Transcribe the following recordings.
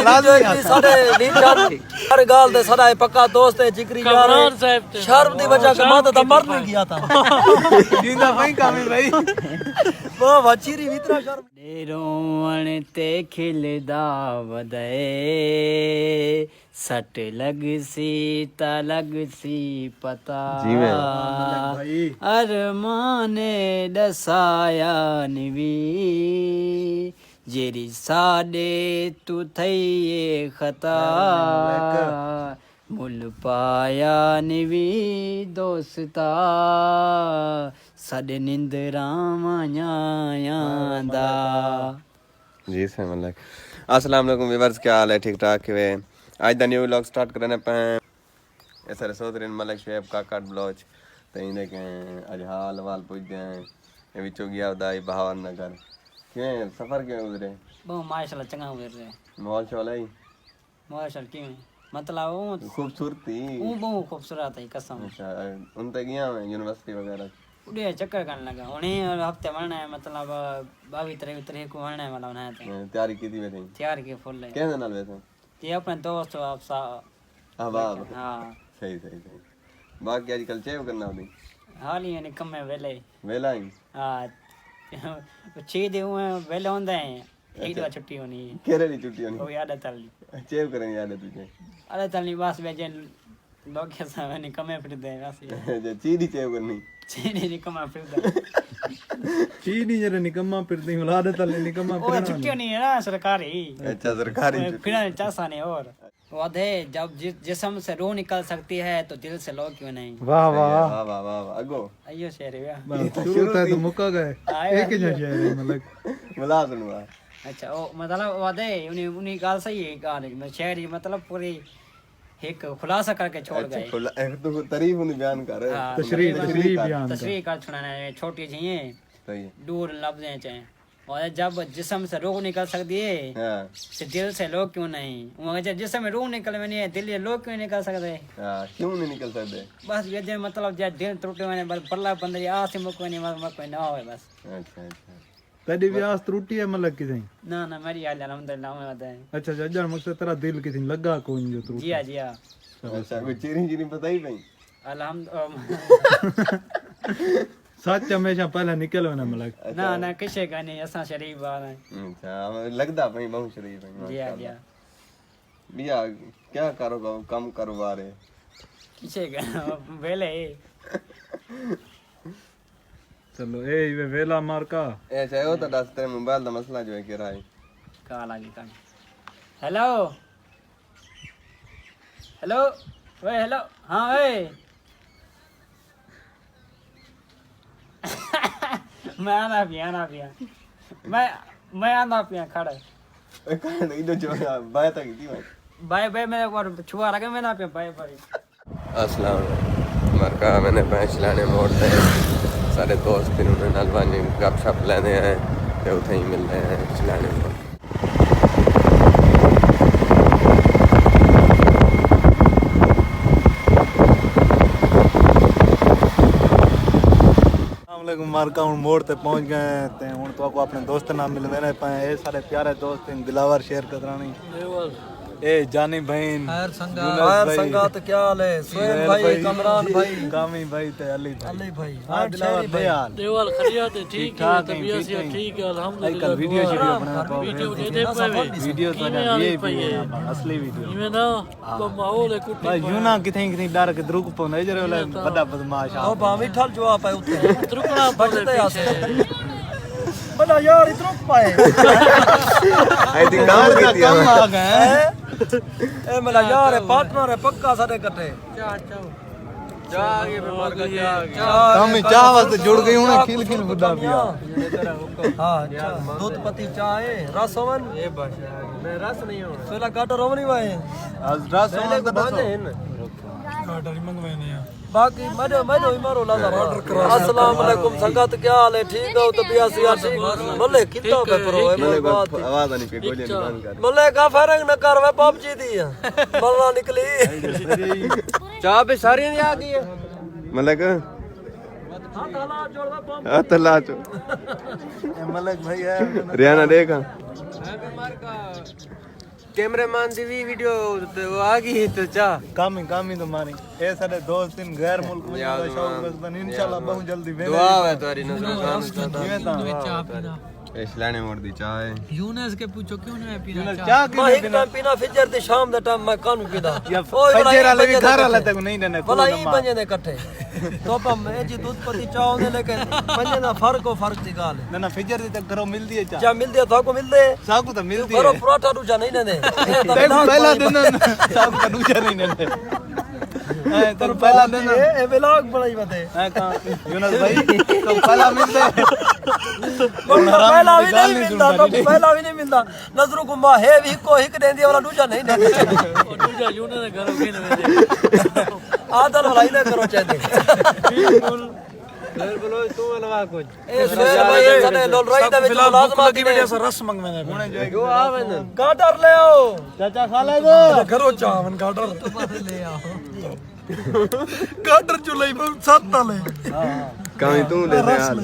साडे नीचान हर गाल दे साडा पक्का दोस्त है जिगरी यार शर्म दी वजह से मां तो मर नहीं गया था जिंदा भाई कामी भाई वो वचीरी इतना शर्म रोवण ते खिलदा वदे सट लग सी ता लग सी पता अरमाने दसाया निवी जेरी साडे तू थई खता मुल पाया निवी दोस्ता साडे निंदरां दा। जी सही मतलब अस्सलाम वालेकुम व्यूअर्स, क्या हाल है? ठीक ठाक है। आज दा न्यू व्लॉग स्टार्ट करने पे ऐसा सोदरिन मलक शेब काकट ब्लॉच तई देखे आज हाल वाल पूछते हैं ये विचो गया उदाई बहावर नगर के सफर के गुजरे बहु माशाल्लाह चंगा गुजरे मॉल शॉल है माशाल्लाह क्यों मतलब वो खूबसूरती वो बहुत खूबसूरत है कसम। अच्छा उन तक गया मैं यूनिवर्सिटी वगैरह उड़े चक्कर करने लगा उन्हें हफ्ते वरना है मतलब 22-23 को वरना है मतलब ना तैयारी की थी वैसे तैयार के फुल है कहने नाल वैसे ये अपने दोस्त आप सा अहबाब हां सही सही सही बाकी आजकल चेव करना होती हाल ही यानी कम है वेला ही हां 6 दिन वेले होंदे हैं एक दो छुट्टी होनी है केरे दी छुट्टी होनी वो याद है चेव करें याद है तुझे अरे तलनी बस बेजन लोग के सामने निकमे फिर दे बस जे चीनी चेव करनी चीनी निकमा फिर दे चीनी जरे निकम्मा फिरती औलाद तले निकम्मा वो छुट्टी नहीं है ना सरकारी। अच्छा सरकारी फिर चासा नहीं और वादे जब जिस्म से रूह निकल सकती है तो दिल से लो क्यों नहीं। वाह वाह वाह वाह वाह वाह अगो अयो शेर है शुरू तो मुक्का गए एक ही शेर है मतलब बुला सुनवा। अच्छा ओ मतलब वादे उन्हीं गाल सही है गाल में शेर मतलब पूरी एक खुलासा करके छोड़ गए। एक तो तारीफ उन्हें बयान कर तशरीह बयान तशरीह कर छुड़ाना है छोटी चाहिए सही दूर लफ्ज़ें चाहिए और जब जिस्म से रूह निकल सकती है हां तो दिल से लोग क्यों नहीं मगर जिस्म में रूह निकल में नहीं है दिल से लोग क्यों निकल सकते। हां क्यों नहीं निकल सकते बस ये जो मतलब जो दिल टूटे हुए बस पल्ला बंदे आ से मुको नहीं मको ना होए बस। अच्छा अच्छा तेरी व्यास त्रुटि है मतलब किसी ना ना मेरी हाल अल्हम्दुलिल्लाह में होता है। अच्छा जज्जर मकसद तेरा दिल किसी लगा कोई जो त्रुटि जी हां जी हां अच्छा कोई चीनी चीनी बताई भाई अल्हम्दुलिल्लाह सच हमेशा पहले निकलो ना मलक ना ना किसे का नहीं असा शरीफ बात है। अच्छा लगदा भाई बहुत शरीफ है जी हां जी हां बिया क्या करो कम कारोबार है किसे का वेले चलो ए वेला मार का ऐसा हो तो दस तेरे मोबाइल का मसला जो है क्या है काला की का हेलो हेलो ओए हेलो हां ओए मैं आना पिया मैं आना पिया खड़ा कहां इधर जो बाय तक थी भाई बाय बाय मैं एक बार छुआ लगे मैं ना पे बाय बाय। अस्सलाम वालेकुम मरका मैंने पैंच लाने मोड़ते हैं सारे दोस्त इन्होंने नलवानी गपशप लेने हैं तो उठे ही मिल रहे हैं चलाने में। मारका हूँ मोड़ ते पहुंच गए ते हूँ तो आपको अपने दोस्त नाम मिलने ने पाए ये सारे प्यारे दोस्त हैं दिलावर शेयर कदरानी ए जानी बहन खैर संगात क्या हाल है सोहेल भाई कमरान भाई गामी भाई ते अली भाई हां दिलावर भाई हाल देवाल खरियात ठीक है तबीयत से ठीक है अल्हम्दुलिल्लाह। कल वीडियो बनाना वीडियो दे पावे वीडियो तो ये असली वीडियो इमे ना तो माहौल है कुछ भाई यूना किथे डर के द्रुक पौंदा जरे वाला बड़ा बदमाश ओ बावी ठल जो आप है उते रुकना बचते आसे बड़ा यार इतना पाए आई थिंक काम आ गए ए मेरा यार है पार्टनर है पक्का साडे कटे जागे बीमार का हम चाह वास्ते जुड़ गई हूं खिल खिल बुदा पिया हां दूध पत्ती चाह है रस होवन ए बस मैं रस नहीं होना सोला काटो रोवनी वाए आज रस होवन तो काटर ही मंगवाने हैं बाकी मजो मारो लाजा ऑर्डर करा। अस्सलाम वालेकुम संगत क्या हाल है ठीक हो तो बियासी यार ठीक मल्ले कितना पे प्रो है मेरे बात आवाज आनी पे गोली बंद कर मल्ले का फरंग न कर वे पबजी दी मरना निकली चाह पे सारी आ गई है मलक हां तला चो मलक भाई है रियाना देखा कैमरामैन दी भी वीडियो आ गई तो चा काम ही तुम्हारी ये सारे दोस्त इन गैर मुल्क में शौक रखते हैं इंशाल्लाह बहुत जल्दी दुआ है तुम्हारी नजर इस्लाने मोड़ दी चाय यूनस के पूछो क्यों नहीं पीना चाह मैं एक टाइम पीना फिजर दी शाम दा टाइम मैं कानू पीदा फजर वाले भी घर वाले तक नहीं देने भला ही पंजे दे इकट्ठे तो पम ए जी दूध पत्ती चाह दे लेकिन पंजे दा फर्क दी गाल ना ना फजर दी तक घरों मिलदी है चाह जा मिलदे तो को मिलदे साकू तो मिलदी करो है पराठा दूजा नहीं देंदे पहला दिन साकू का दूजा नहीं देते तो पहला दिन ए व्लॉग बनाई बते यूनस भाई तो पहला मिलते पहला भी नहीं मिलता तो पहला भी नहीं मिलता नजरू गुम्मा है भी को हिक देंदी वाला दूजा नहीं देंदे दूजा यूनस ने घरों के नहीं आदर वाला ही ना करो चाहते फिर बोलो तू अलवा कुछ ए सुहेल भाई सने लोल रही दा विच लाजम लगी बेटे ऐसा रस मंगवाने हुने जो जो आवे न गाटर ले आओ चाचा खा लेगो घरों चावन गाटर तो पासे ले आओ गाटर चुलाई पर सात ले कमी तू ले दे यार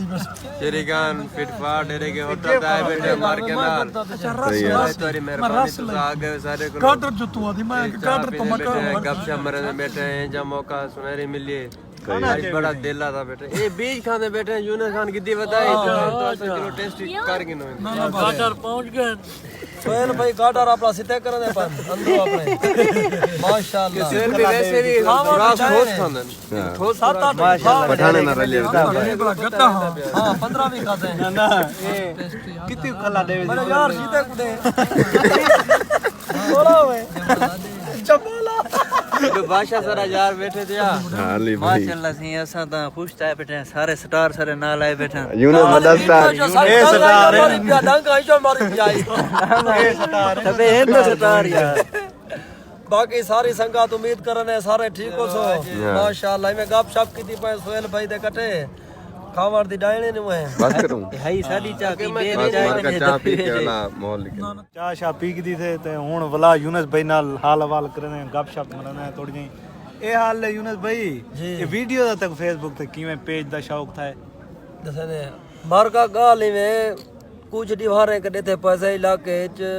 तेरी गान फिट फाट तेरे के होटल दाए बेटे मार के नाल सही है तेरी मेहरबानी तो आ गए सारे को गाटर जो तू आदि मैं गाटर तो मका गपशप मरे बैठे हैं जब मौका सुनहरी मिली आज बड़ा दिला था बेटे ये बीज खाने बैठे हैं यूनस खान कितनी बताई तो किलो टेस्ट कर के नो गाटर पहुंच गए सोहेल भाई गाटर अपना सिते कर दे पर अंदर अपने माशाल्लाह शेर भी वैसे भी रास ठोस खाने ठोस सात आठ माशाल्लाह पठाने ना रले गट्टा हां 15 भी खाते हैं ना ये कितनी खला दे मेरे यार सीते कुडे बोला वे चपोला तो बादशाह सारा यार बैठे थे यार हाली भाई माशाल्लाह सी असा ता खुश था बैठे सारे स्टार सारे नाल आए बैठे यूनस मदस्तार ए सटार मारी डंग आई जो मारी जाई तबे है तो स्टार यार बाकी सारी संगत उम्मीद करने सारे ठीक हो सो माशाल्लाह मैं गपशप की थी पे सोहेल भाई दे कटे खावर दी डायने नु है बस करूं हाई साडी चा की बे बस मार का चाह पी के वाला माहौल लिखे ਚਾਹ ਸ਼ਾ ਪੀਕਦੀ थे ਤੇ ਹੁਣ ਵਲਾ ਯੂਨਸ ਭਾਈ ਨਾਲ ਹਾਲ ਹਵਾਲ ਕਰਨੇ ਗੱਪਸ਼ਪ ਮਾਰਨੇ ਥੋੜੀ ਜਿਹੀ ਇਹ ਹਾਲ ਹੈ ਯੂਨਸ ਭਾਈ ਇਹ ਵੀਡੀਓ ਦਾ ਤੱਕ ਫੇਸਬੁੱਕ ਤੇ ਕਿਵੇਂ ਪੇਜ ਦਾ ਸ਼ੌਕ ਥਾ दसने मार का गाल में कुछ दीवारें के देते पैसे इलाके च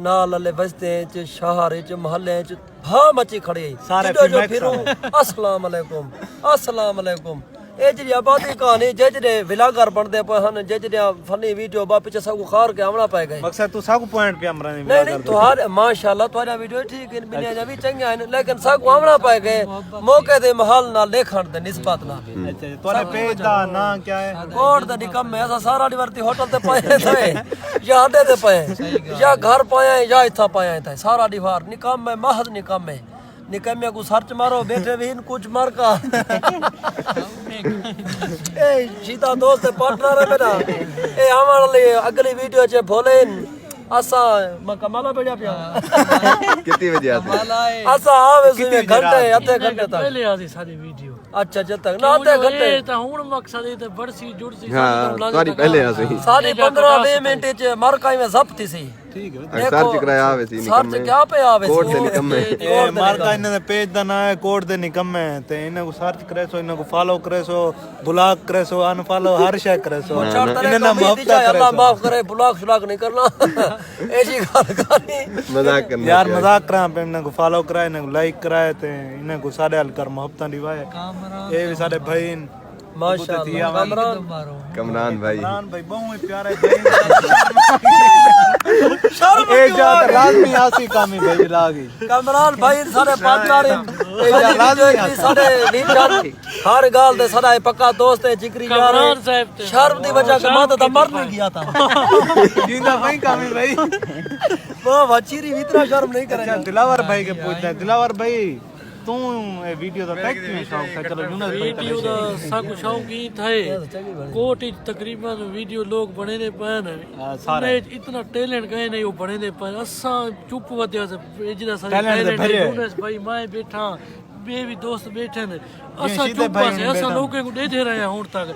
नाल वाले बस्ते च शहर च मोहल्ले च भा मची खड़ी सारे जो फिरूं अस्सलाम वालेकुम ए जी आबादी कहानी जजरे विलागर बनदे पे हन जजरे फनी वीडियो बा पीछे सब खार के आमना पाए गए मकसद तू साकू पॉइंट पे हमरानी नहीं तुहार माशाल्लाह तुम्हारा वीडियो ठीक है बिना जा भी चंगे हैं लेकिन सब आमना पाए गए मौके दे महल ना लेखण दे निस्बत ना अच्छा तोरे पेज दा ना क्या है कोट दा निकम है ऐसा सारा डिवर्ती होटल ते पाए थे या अड्डे ते पाए या घर पाए या इथा पाए थे सारा दीवार निकम है महज निकम है निकम्या को सर्च मारो बैठे भी कुछ मार का ए सीधा दोस्त पार्टनर है मेरा ए हमारे लिए अगली वीडियो चे भोले असा कमाला बढ़िया पिया कितनी बजे आते असा आवे सुबह घंटे आधे घंटे तक पहले आती सारी वीडियो अच्छा जब तक ना आधे घंटे ਤਾਂ ਹੁਣ ਮਕਸਦ ਇਹ ਤੇ ਬੜਸੀ ਜੁੜਸੀ हां तुम्हारी पहले आ सही सारी 15-20 मिनट च मार्का में जब्त थी सी ठीक है सर्च कराया आवे सी सर्च क्या पे आवे कोड दे निकम्मे ਇਹ ਮਾਰਕਾ ਇਹਨਾਂ ਦੇ ਪੇਜ ਦਾ ਨਾਂ ਹੈ ਕੋਡ ਦੇ ਨਿਕੰਮੇ ਤੇ ਇਹਨਾਂ ਨੂੰ ਸਰਚ ਕਰੇ ਸੋ ਇਹਨਾਂ ਨੂੰ ਫਾਲੋ ਕਰੇ ਸੋ ਬਲੌਕ ਕਰੇ ਸੋ ਅਨਫਾਲੋ ਹਰ ਸ਼ੈ ਕਰੇ ਸੋ ਇਹਨਾਂ ਨਾਲ ਮੁਹੱਬਤ अल्लाह माफ करे ब्लॉक श्लॉक नहीं करना ऐसी गल करनी मजाक करना ਯਾਰ ਮਜ਼ਾਕ ਕਰਾਂ ਪੇ ਇਹਨਾਂ ਨੂੰ ਫਾਲੋ ਕਰਾਏ ਇਹਨਾਂ ਨੂੰ ਲਾਈਕ ਕਰਾਏ ਤੇ ਇਹਨਾਂ ਨੂੰ ਸਾਡੇ ਹਲ ਕਰ ਮੁਹੱਬਤਾਂ ਦੀ ਵਾਏ ਇਹ ਵੀ ਸਾਡੇ ਭਾਈ माशाअल्लाह कमरान भाई ਇਮਰਾਨ ਭਾਈ ਬਹੁਤ ਹੀ ਪਿਆਰੇ ਭਾਈ ਸ਼ਰਮ ਇਹ ਜਾਤ ਲਾਜ਼ਮੀ ਆਸੀ ਕਾਮੀ ਭਾਈ ਲਾਗੀ कमरान भाई सारे पार्टनर सारे लीडर हर गाल दे सदा पक्का दोस्त है जिगरी यार ਕਮਰਾਨ ਸਾਹਿਬ ਤੇ शर्म दी वजह से माता दा मर नहीं गया था ਜਿੰਦਾ ਭਾਈ ਕਾਮੀ ਭਾਈ वो वचीरी भी इतना शर्म नहीं अच्छा करेगा दिलावर भाई के पूछता है दिलावर भाई तू ये वीडियो तो टैग क्यों शौक था चलो यूनस भाई वीडियो ਦਾ ਸਾਕੂ ਸ਼ੌਕੀ ਥੇ ਕੋਟ ਵਿੱਚ ਤਕਰੀਬਨ ਵੀਡੀਓ ਲੋਕ ਬਣੇ ਨੇ ਪੈਨ ਸਾਰੇ ਇਤਨਾ ਟੈਲੈਂਟ ਗਏ ਨੇ ਉਹ ਬਣੇ ਨੇ ਪੈਨ ਅਸਾਂ ਚੁੱਪ ਵਧਿਆ ਸੇ ਜਿਹੜਾ ਸਾਰੇ ਟੈਲੈਂਟ ਯੂਨਸ ਭਾਈ ਮੈਂ ਬੈਠਾ ਬੇ ਵੀ ਦੋਸਤ ਬੈਠੇ ਨੇ ਅਸਾਂ ਚੁੱਪ ਸੇ ਅਸਾਂ ਲੋਕਾਂ ਨੂੰ ਦੇ ਰਹੇ ਹਾਂ ਹੁਣ ਤੱਕ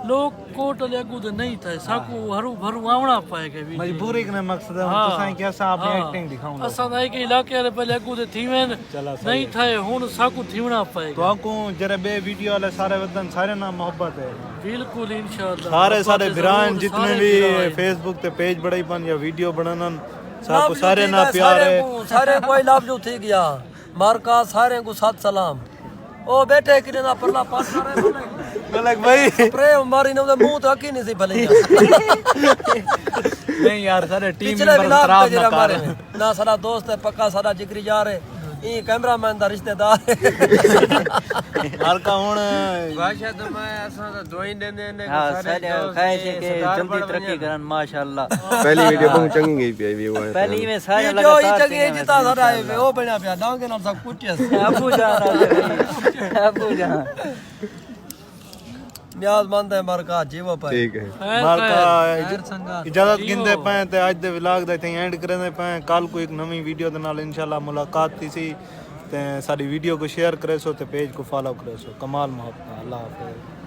लोग कोट लगू तो नहीं था साकू हरू भरू आवना पाएगा भी मजबूरी के मकसद है तो साईं क्या सा अपनी एक्टिंग दिखाऊंगा असा नहीं के इलाके वाले पहले लगू तो थीवेन नहीं था हुन साकू थीवना पाएगा तो आपको जरा बे वीडियो वाले सारे वतन सारे नाम मोहब्बत है बिल्कुल इंशाल्लाह सारे भिरान जितने भी फेसबुक ते पेज बड़ाई पन या वीडियो बनाना सबको सारे ना प्यार है सारे कोई लव जो थी गया मारका सारे को सत सलाम ओ बेटे किने ना परला पास करे मलक भाई प्रे मारी ने मुंह तो अकी नहीं सी भले नहीं यार सारे टीम पिछले मेंबर विलाग खराब पे ना जरा कर मारे ना सारा दोस्त है पक्का सारा जिगरी यार है ये कैमरामैन दा रिश्तेदार है मारका हुन भाषा तो मैं ऐसा तो दोई दे ने हाँ सारे खाए थे कि जल्दी तरक्की करन माशाल्लाह पहली वीडियो बहुत चंगी गई पी व्यू है पहली में सारे ये जो लगातार ये जगह जिता सारा है वो बना पिया डांगे नाल सब कुछ अबू जान अबू जान न्याज मंद है मारका जीवो पर ठीक है मारका इजाजत गिंदे पे ते आज दे व्लॉग दा इथे एंड करने पे कल को एक नवी वीडियो दे नाल इंशाल्लाह मुलाकात थी सी ते सारी वीडियो को शेयर करे सो ते पेज को फॉलो करे सो कमाल मोहब्बत अल्लाह हाफिज़।